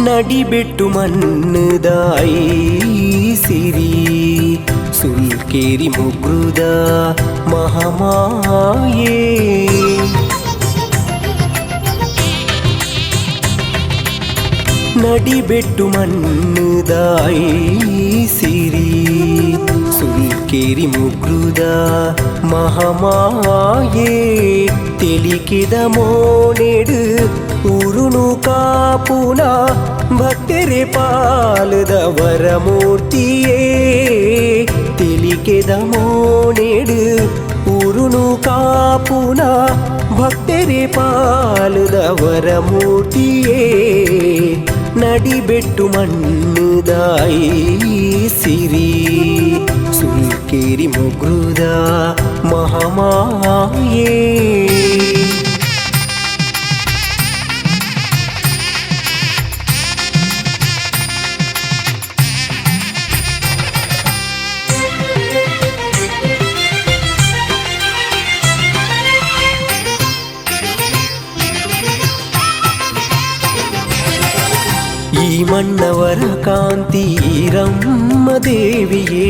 ನಡಿಬೆಟ್ಟು ಮನ್ನದಾಯಿ ಸಿರಿ ಸುಲ್ಕೇರಿ ಮುಗ್ರುದ ಮಹಾಮಾಯೇ ನಡಿಬೆಟ್ಟು ಮನ್ನದಾಯಿ ಸಿರಿ ಸುಲ್ಕೇರಿ ಮುಗ್ರುದ ಮಹಾಮಾಯೇ ತೆಲಿಕಿದ ಮೋನೆಡು ಊರುನು ಕಾಪುನ ಭಕ್ತರೆ ಪಾಲದ ವರಮೂರ್ತಿಯೇ ತೆಲಿಕೆದ ಮೋನೆಡು ಊರುನು ಕಾಪುನ ಭಕ್ತರೆ ಪಾಲದ ವರಮೂರ್ತಿಯೇ ನಡಿಬೆಟ್ಟು ಮನ್ನದಾಯಿ ಸಿರಿ ಸುಲ್ಕೇರಿ ಮುಗ್ರುದ ಮಹಾಮಾಯೇ ಈ ಮಣ್ಣವರ ಕಾಂತೀರಮ್ಮ ದೇವಿಯೇ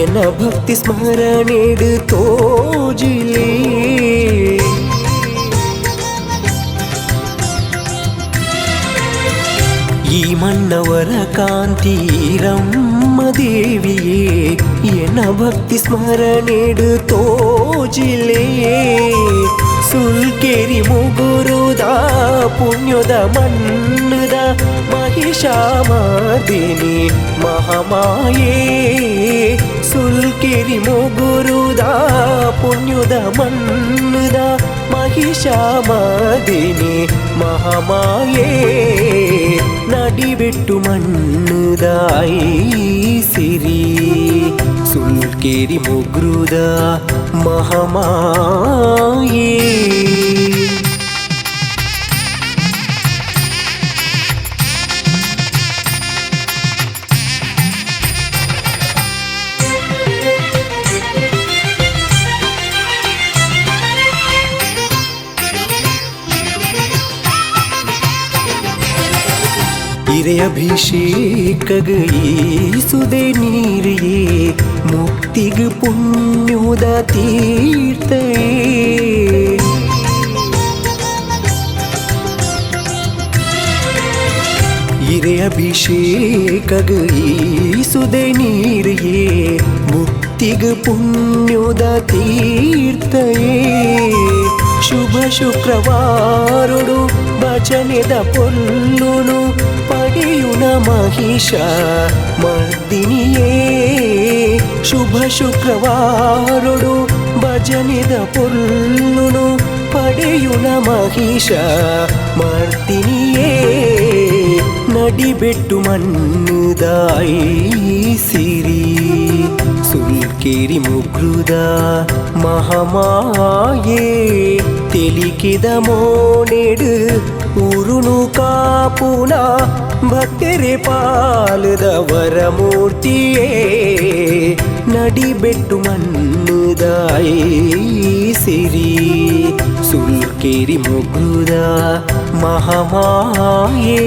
ಎನ್ನ ಭಕ್ತಿ ಸ್ಮರಣೆಡು ತೋಜಿಲೇ ಈ ಮಣ್ಣವರ ಕಾಂತೀರಮ್ಮ ದೇವಿಯೇ ಎನ್ನ ಭಕ್ತಿ ಸ್ಮರಣೆಡು ತೋಜಿಲೇ ಸುಲ್ಕೇರಿ ಮುಗುರುದ ಪುಣ್ಯದ ಮಣ್ಣದ ಮಹಿಷಾಮರ್ದಿನಿ ಮಹಾಮಾಯೇ ಸುಲ್ಕೇರಿ ಮುಗುರುದ ಪುಣ್ಯದ ಮಣ್ಣದ ಮಹಿಷಾಮರ್ದಿನಿ ಮಹಾಮಾಯೇ ನಡಿಬೆಟ್ಟು ಮನ್ನದಾಯಿ ಸಿರಿ ಸುಲ್ಕೇರಿ ಮುಗ್ರುದ ಮಹಾಮಾಯೇ ಇರೆ ಅಭಿಷೇಕಗ ಈಸುದೆ ನೀರಿಯೇ ಮುಕ್ತಿಗ ಪುಣ್ಯದ ತೀರ್ಥಯೇ ಇರೆ ಅಭಿಷೇಕಗ ಈಸುದೆ ನೀರಿಯೇ ಮುಕ್ತಿಗ ಪುಣ್ಯದ ತೀರ್ಥಯೇ ಶುಭ ಶುಕ್ರವಾರಡು ಭಜನೆದ ಪೊಲ್ಲುನು ಪಡೆಯುನ ಮಹಿಷ ಮರ್ದಿನಿಯೇ ಶುಭ ಶುಕ್ರವಾರಡು ಭಜನೆದ ಪೊಲ್ಲುನು ಪಡೆಯುನ ಮಹಿಷ ಮರ್ದಿನಿಯೇ ನಡಿಬೆಟ್ಟು ಮನ್ನದಾಯಿ ಸಿರಿ ಸುಲ್ಕೇರಿ ಮುಗ್ರುದ ಮಹಾಮಾಯೇ ತೆಲಿಕಿದ ಮೋನೆಡು ಊರುನು ಕಾಪುನ ಭಕ್ತರೆ ಪಾಲದ ವರಮೂರ್ತಿಯೇ ನಡಿಬೆಟ್ಟು ಮನ್ನದಾಯಿ ಸಿರಿ ಸುಲ್ಕೇರಿ ಮುಗ್ರುದ ಮಹಾಮಾಯೇ